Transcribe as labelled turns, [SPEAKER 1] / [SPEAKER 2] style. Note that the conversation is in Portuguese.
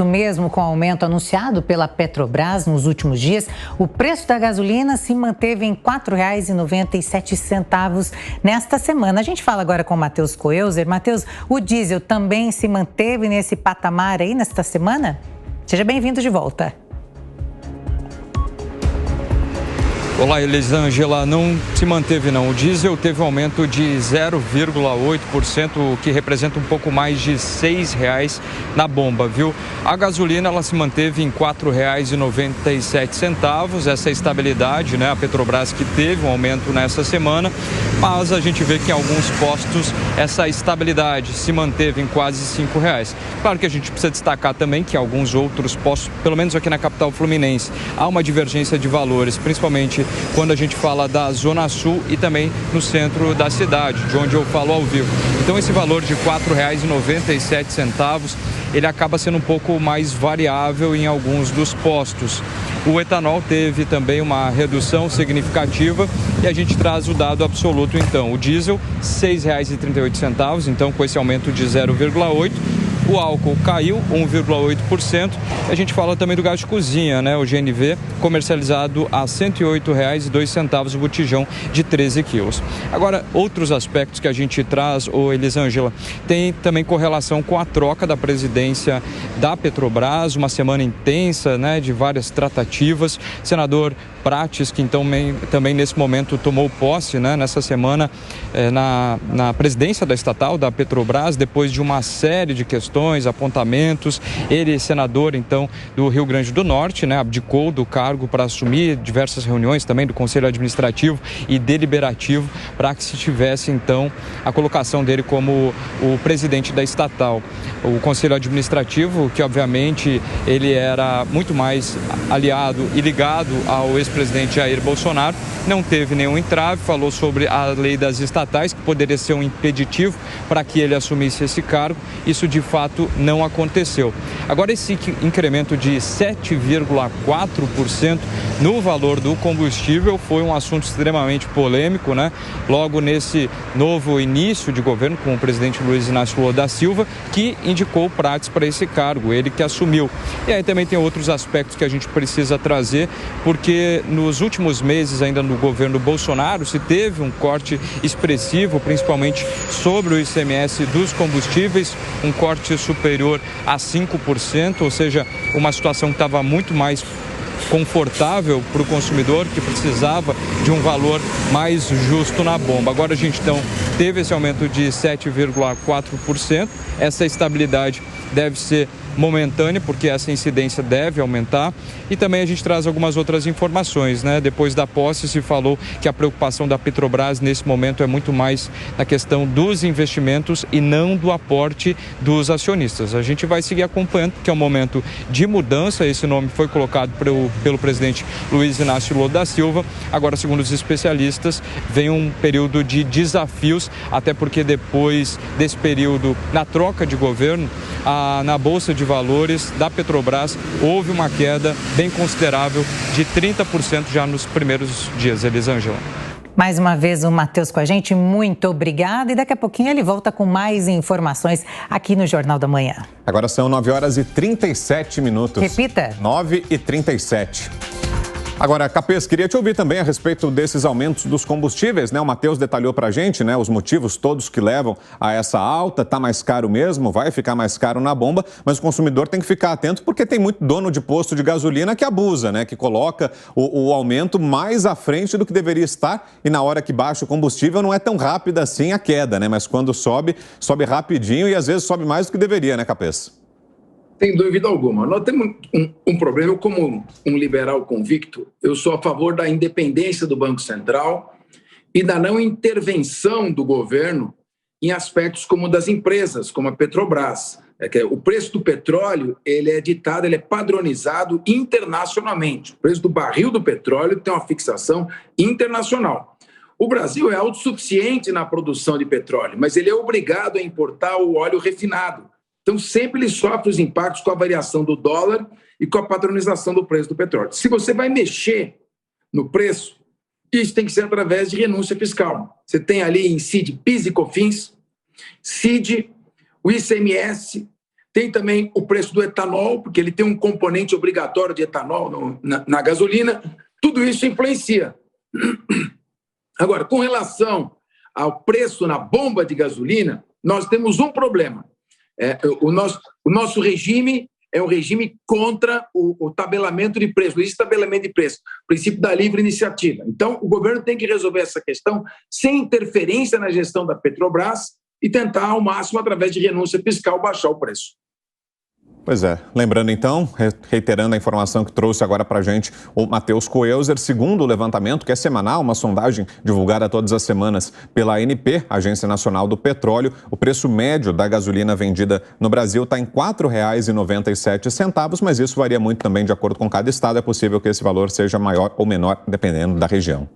[SPEAKER 1] Mesmo com o aumento anunciado pela Petrobras nos últimos dias, o preço da gasolina se manteve em R$ 4,97 nesta semana. A gente fala agora com o Matheus Coelzer. Matheus, o diesel também se manteve nesse patamar aí nesta semana? Seja bem-vindo de volta.
[SPEAKER 2] Olá, Elisângela, não se manteve não. O diesel teve um aumento de 0,8%, o que representa um pouco mais de R$ 6,00 na bomba, viu? A gasolina, ela se manteve em R$ 4,97, essa estabilidade, né? A Petrobras que teve um aumento nessa semana, mas a gente vê que em alguns postos essa estabilidade se manteve em quase R$ 5,00. Claro que a gente precisa destacar também que em alguns outros postos, pelo menos aqui na capital fluminense, há uma divergência de valores, principalmente quando a gente fala da Zona Sul e também no centro da cidade, de onde eu falo ao vivo. Então esse valor de R$ 4,97, ele acaba sendo um pouco mais variável em alguns dos postos. O etanol teve também uma redução significativa e a gente traz o dado absoluto então. O diesel, R$ 6,38, então com esse aumento de 0,8%. O álcool caiu 1,8%. A gente fala também do gás de cozinha, né? O GNV comercializado a R$ 108,02 o botijão de 13 quilos. Agora, outros aspectos que a gente traz, Elisângela, tem também correlação com a troca da presidência da Petrobras, uma semana intensa, né? De várias tratativas. Senador Prates, que então também nesse momento tomou posse, né? Nessa semana na presidência da estatal, da Petrobras, depois de uma série de questões, apontamentos. Ele, senador, então, do Rio Grande do Norte, né, abdicou do cargo para assumir diversas reuniões também do Conselho Administrativo e Deliberativo para que se tivesse, então, a colocação dele como o presidente da estatal. O Conselho Administrativo, que obviamente ele era muito mais aliado e ligado ao ex-presidente Jair Bolsonaro, não teve nenhum entrave, falou sobre a lei das estatais, que poderia ser um impeditivo para que ele assumisse esse cargo. Isso, de fato, não aconteceu. Agora, esse incremento de 7,4% no valor do combustível foi um assunto extremamente polêmico, né? Logo nesse novo início de governo com o presidente Luiz Inácio Lula da Silva, que indicou o Prates para esse cargo, ele que assumiu. E aí também tem outros aspectos que a gente precisa trazer, porque nos últimos meses, ainda no governo Bolsonaro, se teve um corte expressivo, principalmente sobre o ICMS dos combustíveis, um corte superior a 5%, ou seja, uma situação que estava muito mais confortável para o consumidor, que precisava de um valor mais justo na bomba. Agora a gente então teve esse aumento de 7,4%, essa estabilidade deve ser momentânea, porque essa incidência deve aumentar. E também a gente traz algumas outras informações, né? Depois da posse se falou que a preocupação da Petrobras nesse momento é muito mais na questão dos investimentos e não do aporte dos acionistas. A gente vai seguir acompanhando, porque é um momento de mudança. Esse nome foi colocado pelo presidente Luiz Inácio Lula da Silva. Agora, segundo os especialistas, vem um período de desafios, até porque depois desse período, na troca de governo, na Bolsa de Valores da Petrobras houve uma queda bem considerável de 30% já nos primeiros dias, Elisângela.
[SPEAKER 1] Mais uma vez o Matheus com a gente, muito obrigada. E daqui a pouquinho ele volta com mais informações aqui no Jornal da Manhã.
[SPEAKER 3] Agora são 9h37.
[SPEAKER 1] Repita.
[SPEAKER 3] 9h37. Agora, Capês, queria te ouvir também a respeito desses aumentos dos combustíveis, né? O Matheus detalhou pra gente, né, os motivos todos que levam a essa alta. Tá mais caro mesmo, vai ficar mais caro na bomba, mas o consumidor tem que ficar atento porque tem muito dono de posto de gasolina que abusa, né? Que coloca o aumento mais à frente do que deveria estar e na hora que baixa o combustível não é tão rápida assim a queda, né? Mas quando sobe rapidinho e às vezes sobe mais do que deveria, né, Capês?
[SPEAKER 4] Sem dúvida alguma. Nós temos um problema. Eu, como um liberal convicto, eu sou a favor da independência do Banco Central e da não intervenção do governo em aspectos como das empresas, como a Petrobras. O preço do petróleo ele é ditado, ele é padronizado internacionalmente. O preço do barril do petróleo tem uma fixação internacional. O Brasil é autossuficiente na produção de petróleo, mas ele é obrigado a importar o óleo refinado. Então, sempre ele sofre os impactos com a variação do dólar e com a padronização do preço do petróleo. Se você vai mexer no preço, isso tem que ser através de renúncia fiscal. Você tem ali, incide PIS e COFINS, CID, o ICMS, Tem também o preço do etanol, porque ele tem um componente obrigatório de etanol na gasolina. Tudo isso influencia. Agora, com relação ao preço na bomba de gasolina, nós temos um problema. O nosso regime é um regime contra o tabelamento de preço, o estabelecimento de preço, o princípio da livre iniciativa. Então, o governo tem que resolver essa questão sem interferência na gestão da Petrobras e tentar, ao máximo, através de renúncia fiscal, baixar o preço.
[SPEAKER 3] Pois é. Lembrando então, reiterando a informação que trouxe agora para a gente o Matheus Coelzer, segundo o levantamento, que é semanal, uma sondagem divulgada todas as semanas pela ANP, Agência Nacional do Petróleo, o preço médio da gasolina vendida no Brasil está em R$ 4,97, mas isso varia muito também de acordo com cada estado. É possível que esse valor seja maior ou menor, dependendo da região.